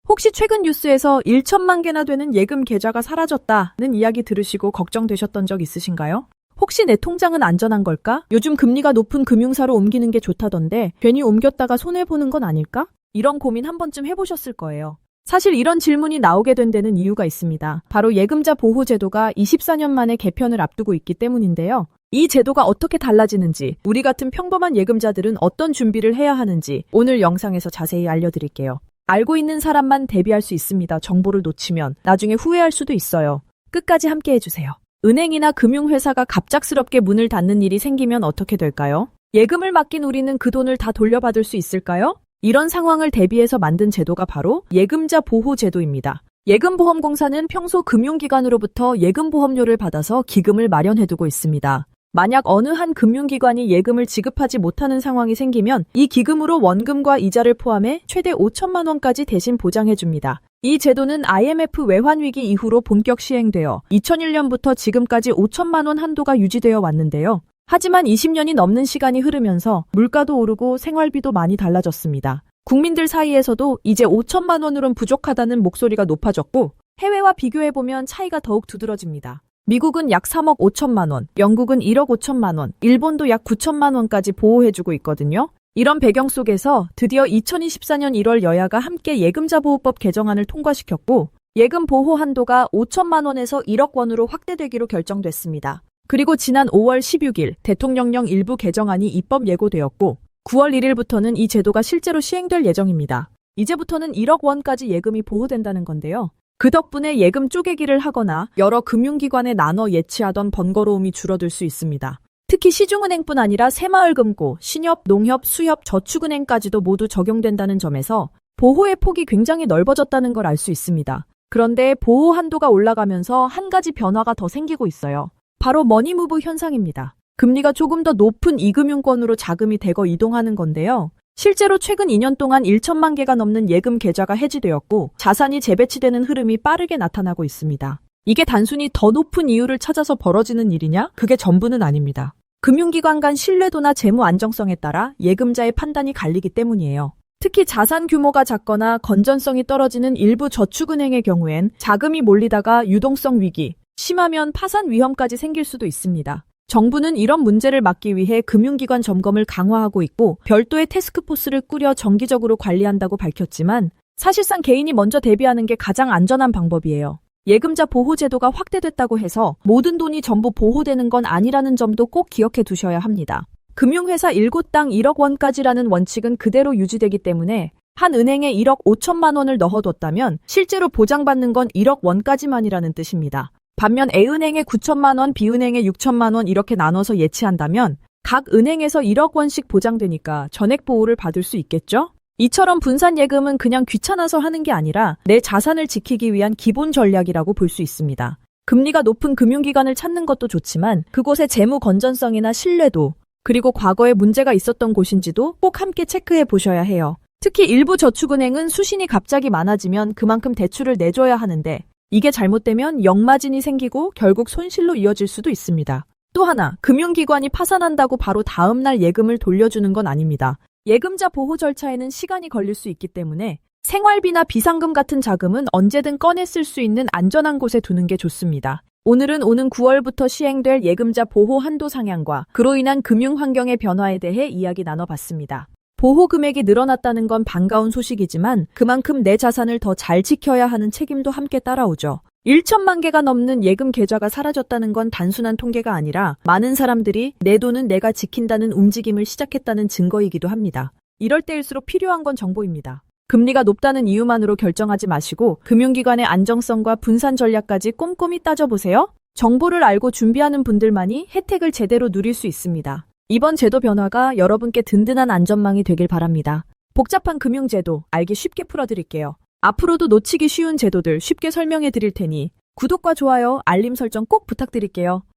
혹시 최근 뉴스에서 1천만 개나 되는 예금 계좌가 사라졌다는 이야기 들으시고 걱정되셨던 적 있으신가요? 혹시 내 통장은 안전한 걸까? 요즘 금리가 높은 금융사로 옮기는 게 좋다던데 괜히 옮겼다가 손해보는 건 아닐까? 이런 고민 한 번쯤 해보셨을 거예요. 사실 이런 질문이 나오게 된 데는 이유가 있습니다. 바로 예금자 보호제도가 24년 만에 개편을 앞두고 있기 때문인데요. 이 제도가 어떻게 달라지는지, 우리 같은 평범한 예금자들은 어떤 준비를 해야 하는지 오늘 영상에서 자세히 알려드릴게요. 알고 있는 사람만 대비할 수 있습니다. 정보를 놓치면 나중에 후회할 수도 있어요. 끝까지 함께 해주세요. 은행이나 금융회사가 갑작스럽게 문을 닫는 일이 생기면 어떻게 될까요? 예금을 맡긴 우리는 그 돈을 다 돌려받을 수 있을까요? 이런 상황을 대비해서 만든 제도가 바로 예금자 보호제도입니다. 예금보험공사는 평소 금융기관으로부터 예금보험료를 받아서 기금을 마련해두고 있습니다. 만약 어느 한 금융기관이 예금을 지급하지 못하는 상황이 생기면 이 기금으로 원금과 이자를 포함해 최대 5천만 원까지 대신 보장해줍니다. 이 제도는 IMF 외환위기 이후로 본격 시행되어 2001년부터 지금까지 5천만 원 한도가 유지되어 왔는데요. 하지만 20년이 넘는 시간이 흐르면서 물가도 오르고 생활비도 많이 달라졌습니다. 국민들 사이에서도 이제 5천만 원으론 부족하다는 목소리가 높아졌고 해외와 비교해보면 차이가 더욱 두드러집니다. 미국은 약 3억 5천만 원, 영국은 1억 5천만 원, 일본도 약 9천만 원까지 보호해주고 있거든요. 이런 배경 속에서 드디어 2024년 1월 여야가 함께 예금자보호법 개정안을 통과시켰고 예금 보호 한도가 5천만 원에서 1억 원으로 확대되기로 결정됐습니다. 그리고 지난 5월 16일 대통령령 일부 개정안이 입법 예고되었고 9월 1일부터는 이 제도가 실제로 시행될 예정입니다. 이제부터는 1억 원까지 예금이 보호된다는 건데요. 그 덕분에 예금 쪼개기를 하거나 여러 금융기관에 나눠 예치하던 번거로움이 줄어들 수 있습니다. 특히 시중은행뿐 아니라 새마을금고, 신협, 농협, 수협, 저축은행까지도 모두 적용된다는 점에서 보호의 폭이 굉장히 넓어졌다는 걸 알 수 있습니다. 그런데 보호 한도가 올라가면서 한 가지 변화가 더 생기고 있어요. 바로 머니무브 현상입니다. 금리가 조금 더 높은 이금융권으로 자금이 대거 이동하는 건데요. 실제로 최근 2년 동안 1천만 개가 넘는 예금 계좌가 해지되었고 자산이 재배치되는 흐름이 빠르게 나타나고 있습니다. 이게 단순히 더 높은 이유를 찾아서 벌어지는 일이냐? 그게 전부는 아닙니다. 금융기관 간 신뢰도나 재무 안정성에 따라 예금자의 판단이 갈리기 때문이에요. 특히 자산 규모가 작거나 건전성이 떨어지는 일부 저축은행의 경우엔 자금이 몰리다가 유동성 위기, 심하면 파산 위험까지 생길 수도 있습니다. 정부는 이런 문제를 막기 위해 금융기관 점검을 강화하고 있고 별도의 태스크포스를 꾸려 정기적으로 관리한다고 밝혔지만 사실상 개인이 먼저 대비하는 게 가장 안전한 방법이에요. 예금자 보호제도가 확대됐다고 해서 모든 돈이 전부 보호되는 건 아니라는 점도 꼭 기억해 두셔야 합니다. 금융회사 1곳당 1억 원까지라는 원칙은 그대로 유지되기 때문에 한 은행에 1억 5천만 원을 넣어뒀다면 실제로 보장받는 건 1억 원까지만이라는 뜻입니다. 반면 A은행에 9천만 원, B은행에 6천만 원 이렇게 나눠서 예치한다면 각 은행에서 1억 원씩 보장되니까 전액 보호를 받을 수 있겠죠? 이처럼 분산 예금은 그냥 귀찮아서 하는 게 아니라 내 자산을 지키기 위한 기본 전략이라고 볼 수 있습니다. 금리가 높은 금융기관을 찾는 것도 좋지만 그곳의 재무 건전성이나 신뢰도, 그리고 과거에 문제가 있었던 곳인지도 꼭 함께 체크해 보셔야 해요. 특히 일부 저축은행은 수신이 갑자기 많아지면 그만큼 대출을 내줘야 하는데 이게 잘못되면 역마진이 생기고 결국 손실로 이어질 수도 있습니다. 또 하나, 금융기관이 파산한다고 바로 다음날 예금을 돌려주는 건 아닙니다. 예금자 보호 절차에는 시간이 걸릴 수 있기 때문에 생활비나 비상금 같은 자금은 언제든 꺼내 쓸 수 있는 안전한 곳에 두는 게 좋습니다. 오늘은 오는 9월부터 시행될 예금자 보호 한도 상향과 그로 인한 금융 환경의 변화에 대해 이야기 나눠봤습니다. 보호 금액이 늘어났다는 건 반가운 소식이지만 그만큼 내 자산을 더 잘 지켜야 하는 책임도 함께 따라오죠. 1천만 개가 넘는 예금 계좌가 사라졌다는 건 단순한 통계가 아니라 많은 사람들이 내 돈은 내가 지킨다는 움직임을 시작했다는 증거이기도 합니다. 이럴 때일수록 필요한 건 정보입니다. 금리가 높다는 이유만으로 결정하지 마시고 금융기관의 안정성과 분산 전략까지 꼼꼼히 따져보세요. 정보를 알고 준비하는 분들만이 혜택을 제대로 누릴 수 있습니다. 이번 제도 변화가 여러분께 든든한 안전망이 되길 바랍니다. 복잡한 금융제도 알기 쉽게 풀어드릴게요. 앞으로도 놓치기 쉬운 제도들 쉽게 설명해 드릴 테니 구독과 좋아요, 알림 설정 꼭 부탁드릴게요.